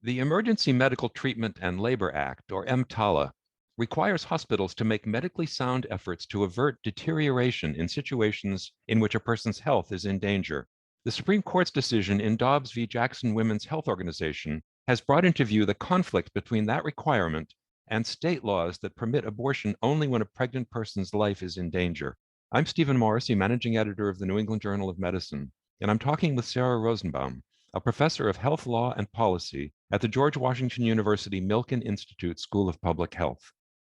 The Emergency Medical Treatment and Labor Act, or EMTALA, requires hospitals to make medically sound efforts to avert deterioration in situations in which a person's health is in danger. The Supreme Court's decision in Dobbs v. Jackson Women's Health Organization has brought into view the conflict between that requirement and state laws that permit abortion only when a pregnant person's life is in danger. I'm Stephen Morrissey, managing editor of the New England Journal of Medicine, and I'm talking with Sara Rosenbaum, a professor of health law and policy at the George Washington University Milken Institute School of Public Health.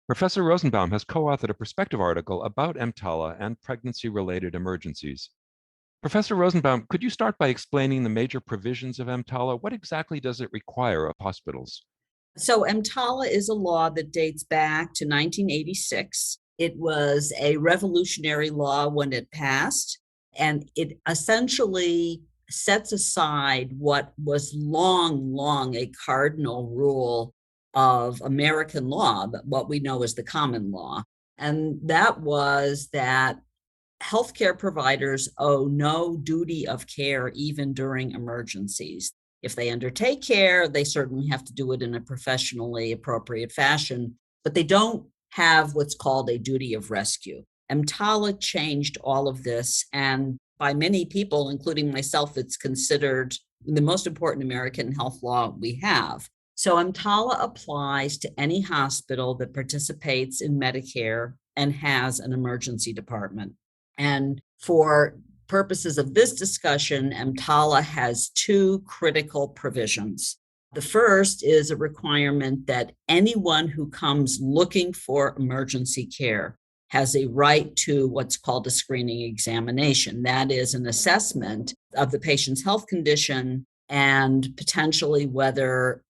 Professor Rosenbaum has co-authored a perspective article about EMTALA and pregnancy-related emergencies. Professor Rosenbaum, could you start by explaining the major provisions of EMTALA? What exactly does it require of hospitals? So EMTALA is a law that dates back to 1986. It was a revolutionary law when it passed, and it essentially sets aside what was long a cardinal rule of American law, what we know as the common law. And that was that healthcare providers owe no duty of care even during emergencies. If they undertake care, they certainly have to do it in a professionally appropriate fashion, but they don't have what's called a duty of rescue. EMTALA changed all of this, and by many people, including myself, it's considered the most important American health law we have. So EMTALA applies to any hospital that participates in Medicare and has an emergency department. And for purposes of this discussion, EMTALA has two critical provisions. The first is a requirement that anyone who comes looking for emergency care has a right to what's called a screening examination. That is an assessment of the patient's health condition and potentially whether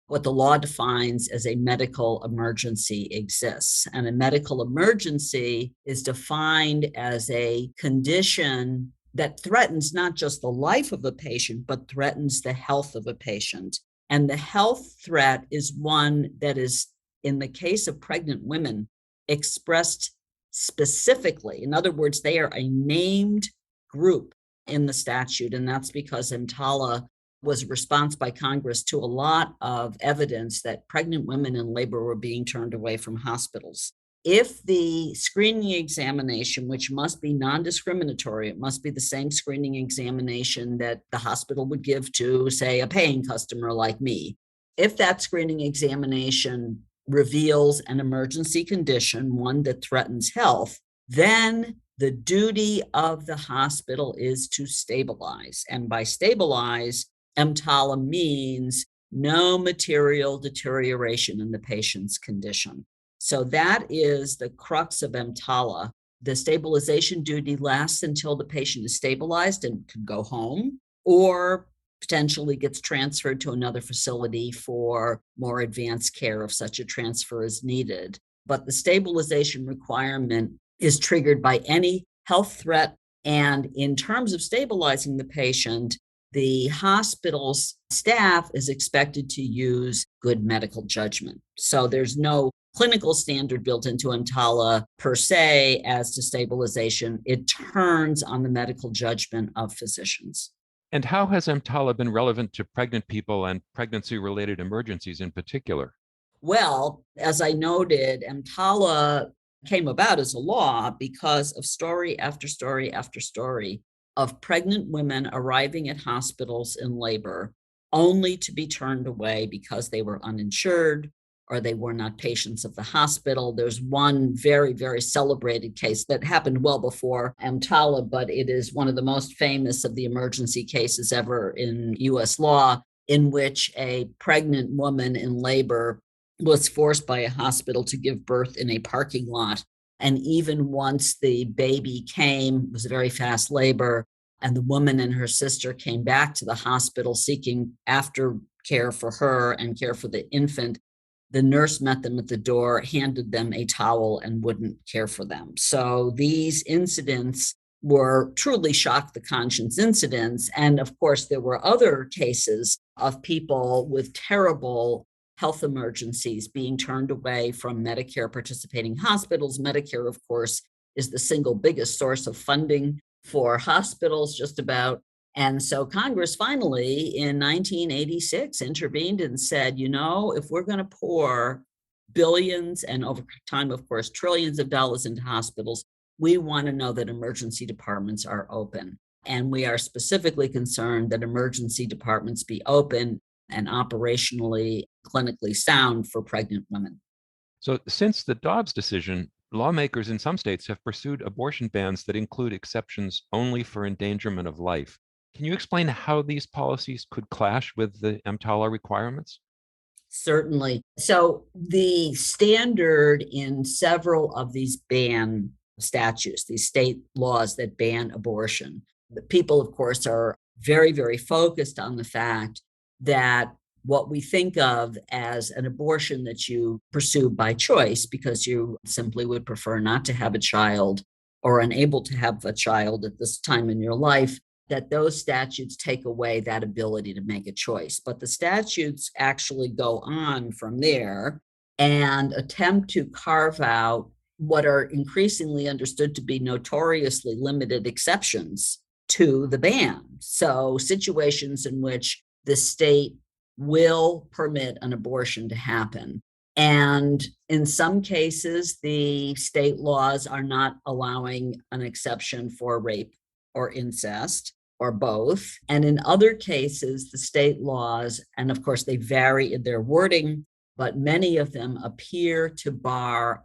what the law defines as a medical emergency exists. And a medical emergency is defined as a condition that threatens not just the life of a patient, but threatens the health of a patient. And the health threat is one that is, in the case of pregnant women, expressed specifically. In other words, they are a named group in the statute, and that's because EMTALA was a response by Congress to a lot of evidence that pregnant women in labor were being turned away from hospitals. If the screening examination, which must be non-discriminatory, it must be the same screening examination that the hospital would give to, say, a paying customer like me, if that screening examination reveals an emergency condition, one that threatens health, then the duty of the hospital is to stabilize. And by stabilize, EMTALA means no material deterioration in the patient's condition. So that is the crux of EMTALA. The stabilization duty lasts until the patient is stabilized and can go home, or potentially gets transferred to another facility for more advanced care if such a transfer is needed. But the stabilization requirement is triggered by any health threat. And in terms of stabilizing the patient, the hospital's staff is expected to use good medical judgment. So there's no clinical standard built into EMTALA per se as to stabilization. It turns on the medical judgment of physicians. And how has EMTALA been relevant to pregnant people and pregnancy-related emergencies in particular? Well, as I noted, EMTALA came about as a law because of story after story after story of pregnant women arriving at hospitals in labor only to be turned away because they were uninsured or they were not patients of the hospital. There's one very celebrated case that happened well before EMTALA, but it is one of the most famous of the emergency cases ever in US law, in which a pregnant woman in labor was forced by a hospital to give birth in a parking lot. And even once the baby came, it was a very fast labor, and the woman and her sister came back to the hospital seeking aftercare for her and care for the infant, the nurse met them at the door, handed them a towel, and wouldn't care for them. So these incidents were truly shock the conscience incidents. And of course, there were other cases of people with terrible health emergencies being turned away from Medicare participating hospitals. Medicare, of course, is the single biggest source of funding for hospitals. Just about And so Congress finally in 1986 intervened and said, if we're going to pour billions and over time, of course, trillions of dollars into hospitals, we want to know that emergency departments are open. And we are specifically concerned that emergency departments be open and operationally, clinically sound for pregnant women. So since the Dobbs decision, lawmakers in some states have pursued abortion bans that include exceptions only for endangerment of life. Can you explain how these policies could clash with the EMTALA requirements? Certainly. So the standard in several of these ban statutes, these state laws that ban abortion, the people, of course, are very, very focused on the fact that what we think of as an abortion that you pursue by choice because you simply would prefer not to have a child or unable to have a child at this time in your life, that those statutes take away that ability to make a choice. But the statutes actually go on from there and attempt to carve out what are increasingly understood to be notoriously limited exceptions to the ban. So situations in which the state will permit an abortion to happen. And in some cases, the state laws are not allowing an exception for rape or incest or both. And in other cases, the state laws, and of course they vary in their wording, but many of them appear to bar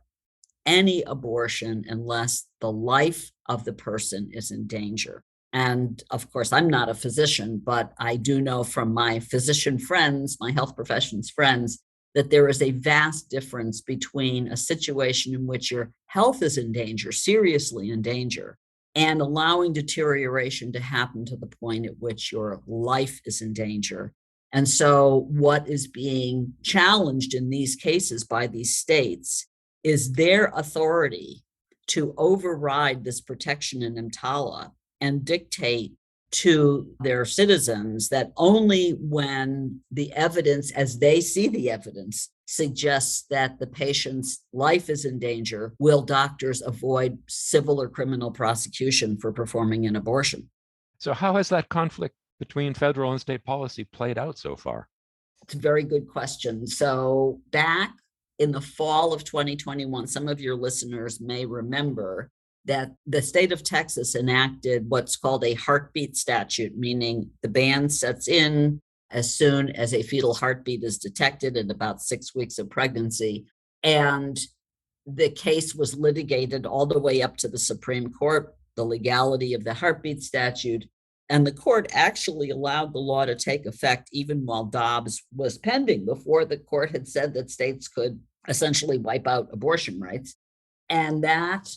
any abortion unless the life of the person is in danger. And of course, I'm not a physician, but I do know from my physician friends, my health professions friends, that there is a vast difference between a situation in which your health is in danger, seriously in danger, and allowing deterioration to happen to the point at which your life is in danger. And so what is being challenged in these cases by these states is their authority to override this protection in EMTALA and dictate to their citizens that only when the evidence, as they see the evidence, suggests that the patient's life is in danger, will doctors avoid civil or criminal prosecution for performing an abortion. So how has that conflict between federal and state policy played out so far? It's a very good question. So back in the fall of 2021, some of your listeners may remember that the state of Texas enacted what's called a heartbeat statute, meaning the ban sets in as soon as a fetal heartbeat is detected in about 6 weeks of pregnancy. And the case was litigated all the way up to the Supreme Court, the legality of the heartbeat statute. And the court actually allowed the law to take effect even while Dobbs was pending, before the court had said that states could essentially wipe out abortion rights. And that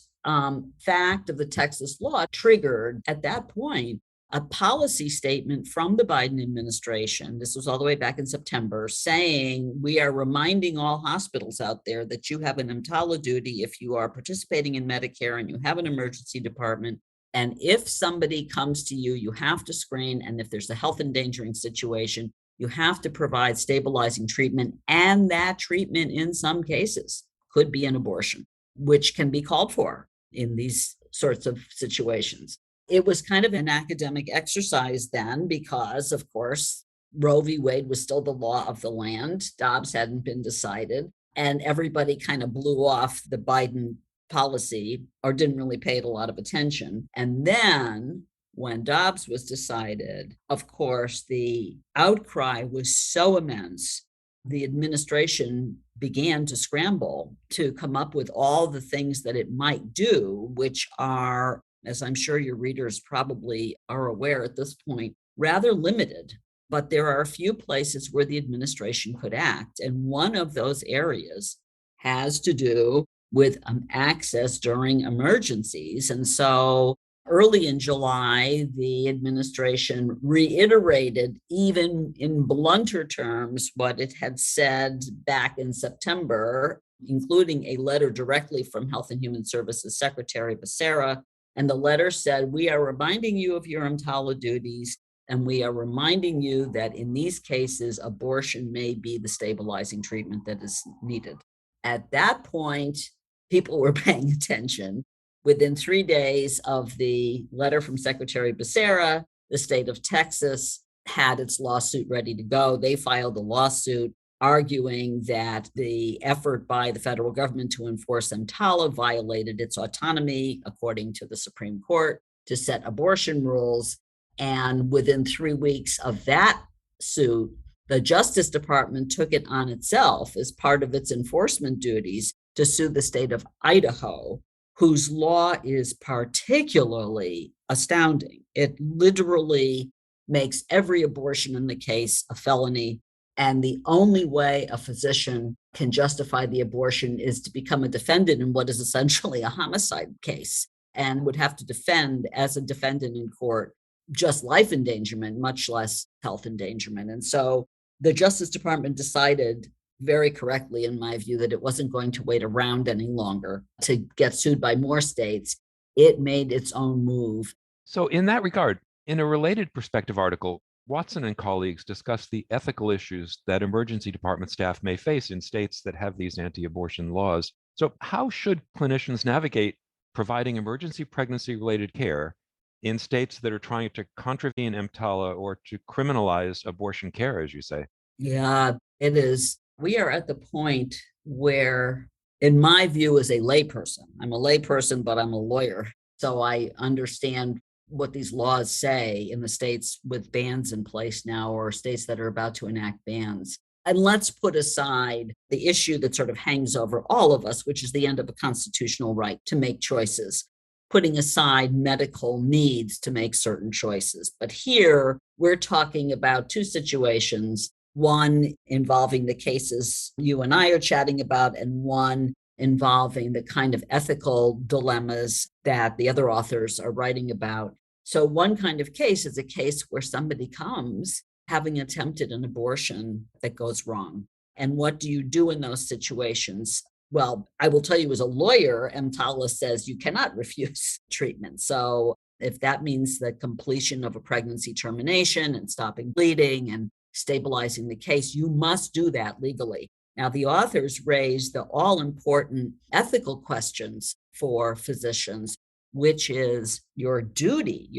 fact of the Texas law triggered, at that point, a policy statement from the Biden administration. This was all the way back in September, saying, we are reminding all hospitals out there that you have an EMTALA duty if you are participating in Medicare and you have an emergency department. And if somebody comes to you, you have to screen. And if there's a health endangering situation, you have to provide stabilizing treatment. And that treatment, in some cases, could be an abortion, which can be called for in these sorts of situations. It was kind of an academic exercise then because, of course, Roe v. Wade was still the law of the land. Dobbs hadn't been decided. And everybody kind of blew off the Biden policy or didn't really pay it a lot of attention. And then when Dobbs was decided, of course, the outcry was so immense, the administration began to scramble to come up with all the things that it might do, which are, as I'm sure your readers probably are aware at this point, rather limited. But there are a few places where the administration could act. And one of those areas has to do with access during emergencies. And so early in July, the administration reiterated, even in blunter terms, what it had said back in September, including a letter directly from Health and Human Services Secretary Becerra. And the letter said, we are reminding you of your EMTALA duties, and we are reminding you that in these cases, abortion may be the stabilizing treatment that is needed. At that point, people were paying attention. Within 3 days of the letter from Secretary Becerra, The state of Texas had its lawsuit ready to go. They filed a lawsuit arguing that the effort by the federal government to enforce EMTALA violated its autonomy, according to the Supreme Court, to set abortion rules. And within 3 weeks of that suit, the Justice Department took it on itself as part of its enforcement duties to sue the state of Idaho, whose law is particularly astounding. It literally makes every abortion in the case a felony. And the only way a physician can justify the abortion is to become a defendant in what is essentially a homicide case, and would have to defend as a defendant in court just life endangerment, much less health endangerment. And so the Justice Department decided very correctly, in my view, that it wasn't going to wait around any longer to get sued by more states. It made its own move. So in that regard, in a related perspective article, Watson and colleagues discuss the ethical issues that emergency department staff may face in states that have these anti-abortion laws. So how should clinicians navigate providing emergency pregnancy-related care in states that are trying to contravene EMTALA or to criminalize abortion care, as you say? Yeah, it is. We are at the point where, in my view, as a layperson, I'm a layperson, but I'm a lawyer. So I understand what these laws say in the states with bans in place now, or states that are about to enact bans. And let's put aside the issue that sort of hangs over all of us, which is the end of a constitutional right to make choices, putting aside medical needs to make certain choices. But here we're talking about two situations, one involving the cases you and I are chatting about, and one involving the kind of ethical dilemmas that the other authors are writing about. So one kind of case is a case where somebody comes having attempted an abortion that goes wrong. And what do you do in those situations? Well, I will tell you as a lawyer, EMTALA says you cannot refuse treatment. So if that means the completion of a pregnancy termination and stopping bleeding and stabilizing the case, you must do that legally. Now, the authors raise the all-important ethical questions for physicians, which is your duty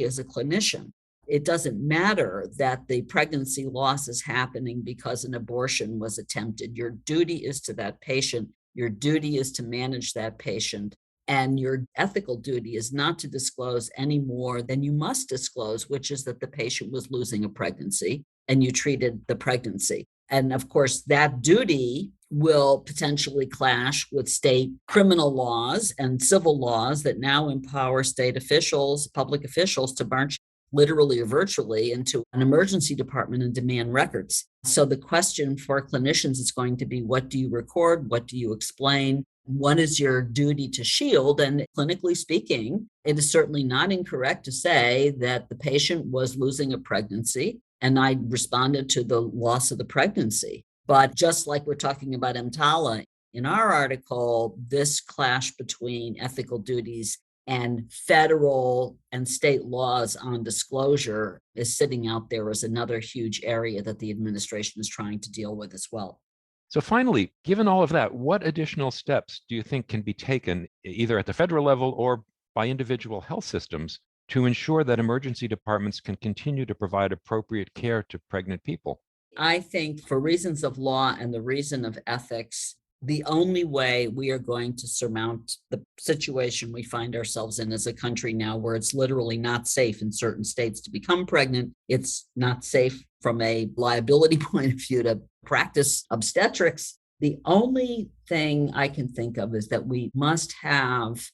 as a clinician. It doesn't matter that the pregnancy loss is happening because an abortion was attempted. Your duty is to that patient. Your duty is to manage that patient. And your ethical duty is not to disclose any more than you must disclose, which is that the patient was losing a pregnancy and you treated the pregnancy. And of course, that duty will potentially clash with state criminal laws and civil laws that now empower state officials, public officials, to march literally or virtually into an emergency department and demand records. So the question for clinicians is going to be, what do you record? What do you explain? What is your duty to shield? And clinically speaking, it is certainly not incorrect to say that the patient was losing a pregnancy, and I responded to the loss of the pregnancy. But just like we're talking about EMTALA, in our article, this clash between ethical duties and federal and state laws on disclosure is sitting out there as another huge area that the administration is trying to deal with as well. So finally, given all of that, what additional steps do you think can be taken either at the federal level or by individual health systems to ensure that emergency departments can continue to provide appropriate care to pregnant people? I think for reasons of law and the reason of ethics, the only way we are going to surmount the situation we find ourselves in as a country now, where it's literally not safe in certain states to become pregnant, it's not safe from a liability point of view to practice obstetrics. The only thing I can think of is that we must have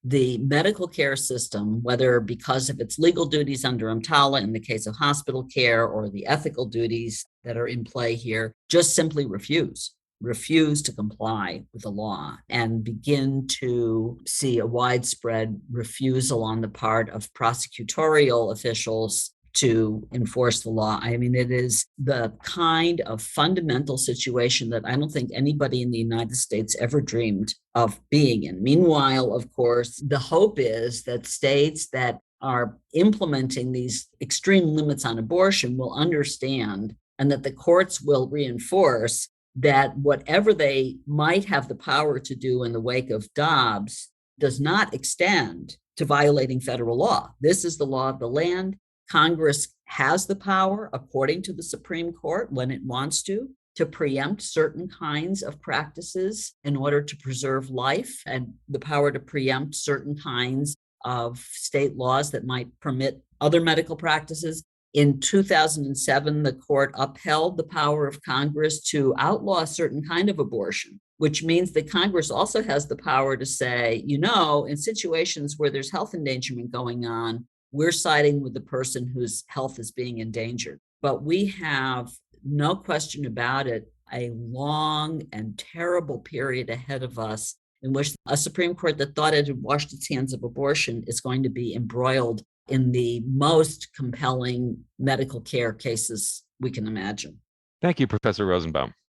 the medical care system, whether because of its legal duties under EMTALA in the case of hospital care or the ethical duties that are in play here, just simply refuse to comply with the law and begin to see a widespread refusal on the part of prosecutorial officials to enforce the law. I mean, it is the kind of fundamental situation that I don't think anybody in the United States ever dreamed of being in. Meanwhile, of course, the hope is that states that are implementing these extreme limits on abortion will understand, and that the courts will reinforce that whatever they might have the power to do in the wake of Dobbs does not extend to violating federal law. This is the law of the land. Congress has the power, according to the Supreme Court, when it wants to preempt certain kinds of practices in order to preserve life, and the power to preempt certain kinds of state laws that might permit other medical practices. In 2007, the court upheld the power of Congress to outlaw a certain kind of abortion, which means that Congress also has the power to say, in situations where there's health endangerment going on, we're siding with the person whose health is being endangered. But we have, no question about it, a long and terrible period ahead of us in which a Supreme Court that thought it had washed its hands of abortion is going to be embroiled in the most compelling medical care cases we can imagine. Thank you, Professor Rosenbaum.